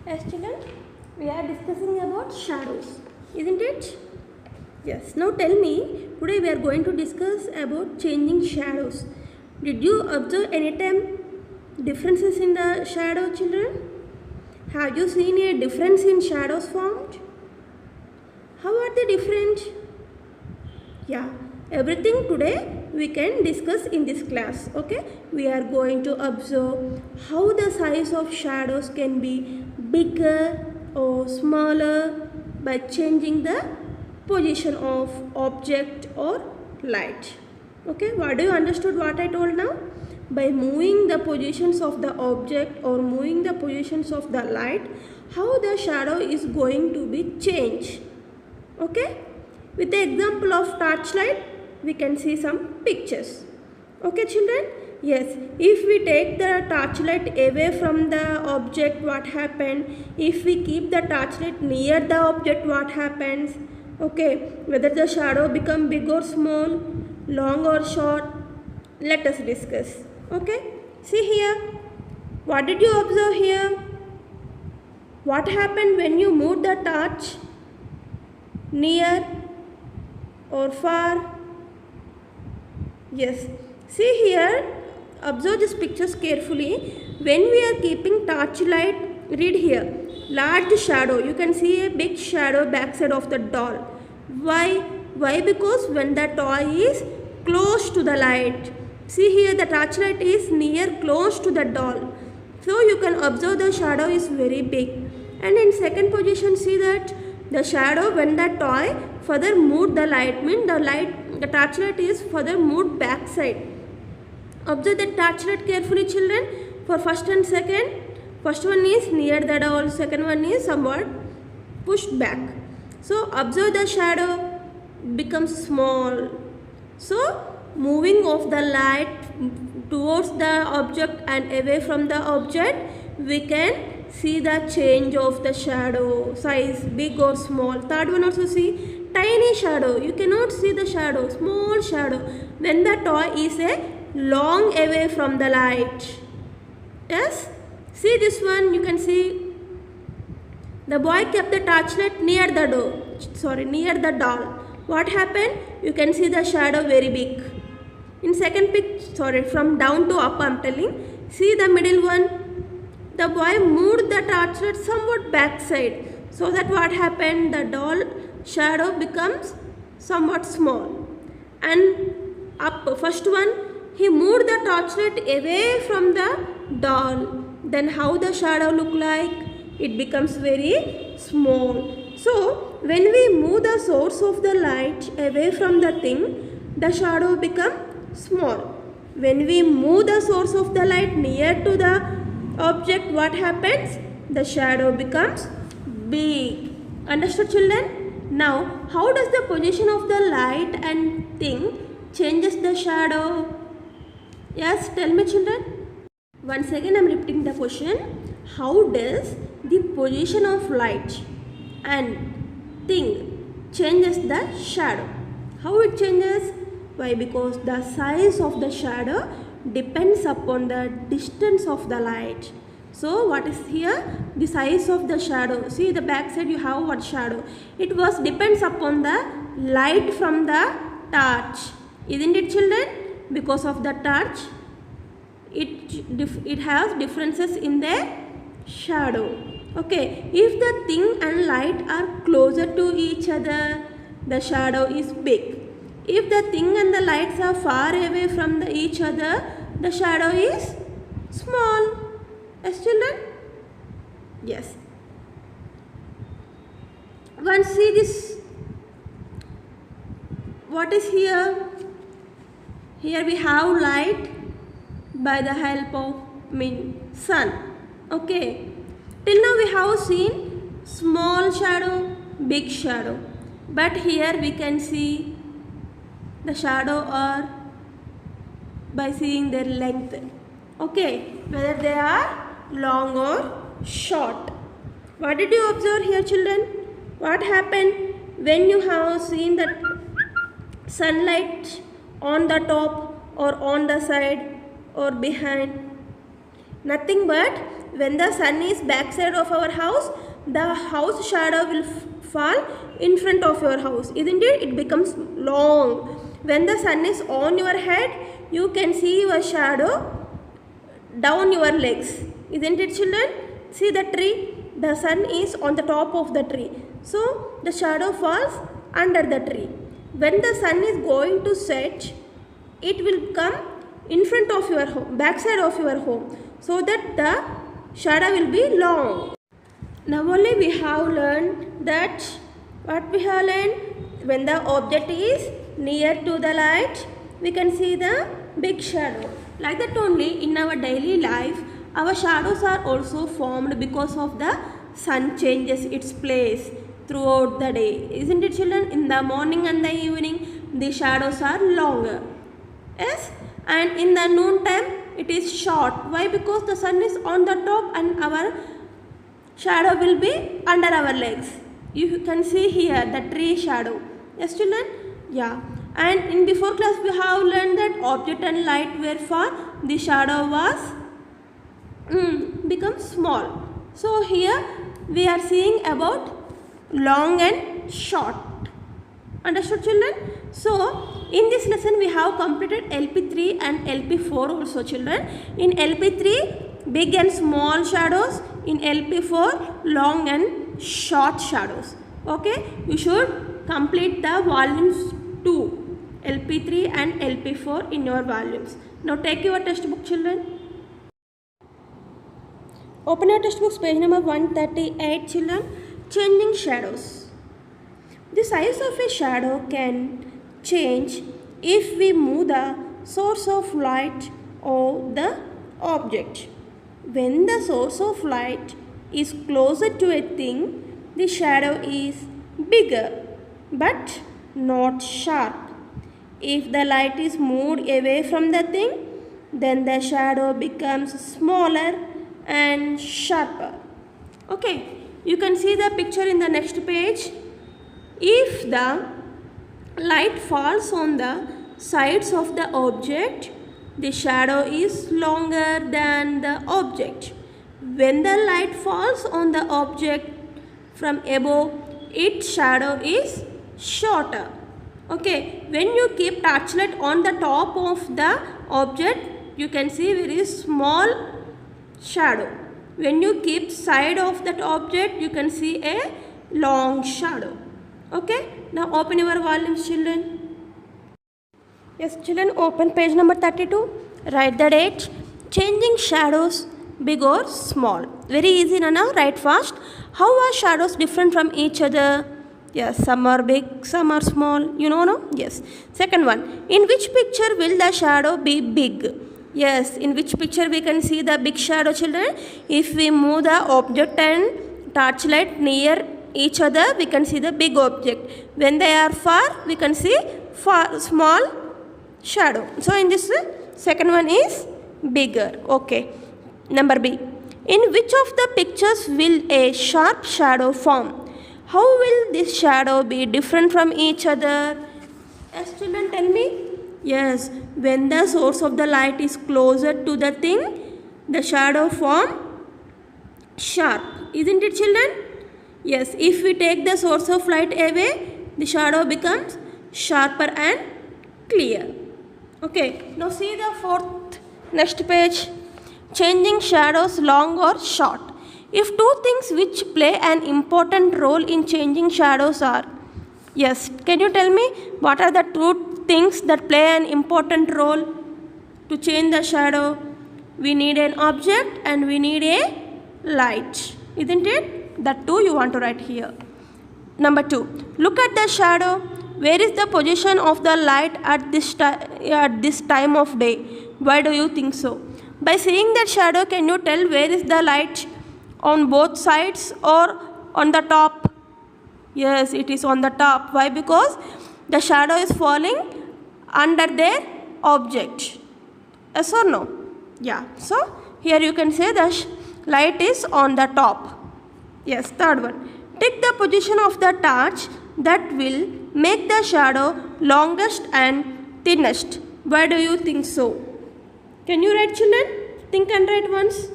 As children, we are discussing about shadows, isn't it? Yes. Now tell me, today we are going to discuss about changing shadows. Did you observe any time differences in the shadow, children? Have you seen a difference in shadows formed? How are they different? Yeah, everything today we can discuss in this class. Okay, we are going to observe how the size of shadows can be bigger or smaller by changing the position of object or light. Okay, what do you understood what I told now? By moving the positions of the object or moving the positions of the light, how the shadow is going to be changed. Okay, with the example of torchlight, we can see some pictures. Okay, children? Yes, if we take the torchlight away from the object, what happens? If we keep the torchlight near the object, what happens? Okay, whether the shadow become big or small, long or short, let us discuss. Okay, see here. What did you observe here? What happened when you move the torch near or far? Yes, see here, observe these pictures carefully. When we are keeping torchlight, read here, large shadow, you can see a big shadow backside of the doll. Why? Because when the toy is close to the light, see here the torchlight is near close to the doll, so you can observe the shadow is very big. And in second position, see that the shadow when the toy further moved the light, means the torchlight is further moved backside. Observe the torchlight carefully, children. For first and second, first one is near the doll, second one is somewhat pushed back. So observe the shadow becomes small. So moving of the light towards the object and away from the object, we can see the change of the shadow size, big or small. Third one also see, tiny shadow, you cannot see the shadow, small shadow when the toy is a long away from the light. Yes, see this one, you can see the boy kept the torchlight near the doll. What happened? You can see the shadow very big. In second picture, from down to up I am telling, see the middle one, the boy moved the torchlight somewhat backside, so that what happened, the doll shadow becomes somewhat small. And up, first one, he moved the torchlight away from the doll, then how the shadow look like? It becomes very small. So when we move the source of the light away from the thing, the shadow becomes small. When we move the source of the light near to the object, what happens? The shadow becomes big. Understood, children? Now, how does the position of the light and thing changes the shadow? Yes, tell me, children. Once again I am repeating the question. How does the position of light and thing changes the shadow? How it changes? Why? Because the size of the shadow depends upon the distance of the light. So what is here? The size of the shadow. See the back side you have what shadow? It was depends upon the light from the torch. Isn't it, children? Because of the torch, it has differences in the shadow. Okay, if the thing and light are closer to each other, the shadow is big. If the thing and the lights are far away from each other, the shadow is small. Yes, children? Yes. Once see this. What is here? Here we have light by the help of sun. Okay. Till now we have seen small shadow, big shadow. But here we can see the shadow are by seeing their length. Okay, whether they are long or short. What did you observe here, children? What happened when you have seen that sunlight on the top or on the side or behind? Nothing but when the sun is backside of our house, the house shadow will fall in front of your house, isn't it? It becomes long. When the sun is on your head, you can see your shadow down your legs, isn't it, children? See the tree, the sun is on the top of the tree, so the shadow falls under the tree. When the sun is going to set, it will come in front of your home, backside of your home, so that the shadow will be long. Now only we have learned that, what we have learned, when the object is near to the light, we can see the big shadow. Like that only in our daily life, our shadows are also formed because of the sun changes its place throughout the day, isn't it, children? In the morning and the evening, the shadows are longer, yes, and in the noon time it is short. Why? Because the sun is on the top and our shadow will be under our legs. You can see here the tree shadow, yes, children? Yeah. And in before class we have learned that object and light were far, the shadow was become small. So here we are seeing about long and short. Understood, children? So in this lesson we have completed LP3 and LP4 also, children. In LP3 big and small shadows, in LP4 long and short shadows. Okay, you should complete the volumes 2, LP3 and LP4 in your volumes. Now take your textbook, children. Open your textbooks, page number 138, children. Changing shadows. The size of a shadow can change if we move the source of light or the object. When the source of light is closer to a thing, the shadow is bigger but not sharp. If the light is moved away from the thing, then the shadow becomes smaller and sharper. Okay, you can see the picture in the next page. If the light falls on the sides of the object, the shadow is longer than the object. When the light falls on the object from above, its shadow is shorter. Okay, when you keep torchlight on the top of the object, you can see very small shadow. When you keep side of that object, you can see a long shadow. Okay, now open your volumes, children. Yes, children, open page number 32. Write the date. Changing shadows, big or small. Very easy, Nana. Write fast. How are shadows different from each other? Yes, some are big, some are small. You know, no? Yes. Second one. In which picture will the shadow be big? Yes, in which picture we can see the big shadow, children? If we move the object and torchlight near each other, we can see the big object. When they are far, we can see small shadow. So in this, second one is bigger. Okay. Number B. In which of the pictures will a sharp shadow form? How will this shadow be different from each other? Yes, children, tell me. Yes, when the source of the light is closer to the thing, the shadow form sharp. Isn't it, children? Yes, if we take the source of light away, the shadow becomes sharper and clear. Okay, now see the fourth, next page. Changing shadows, long or short. If two things which play an important role in changing shadows are, yes, can you tell me what are the two things that play an important role to change the shadow? We need an object and we need a light, isn't it? That two you want to write here. Number 2, look at the shadow. Where is the position of the light at this time of day? Why do you think so? By seeing that shadow, can you tell where is the light? On both sides or on the top? Yes, it is on the top. Why? Because the shadow is falling under their object. Yes or no? Yeah. So here you can say the light is on the top. Yes. Third one. Take the position of the torch that will make the shadow longest and thinnest. Why do you think so? Can you write, children? Think and write once.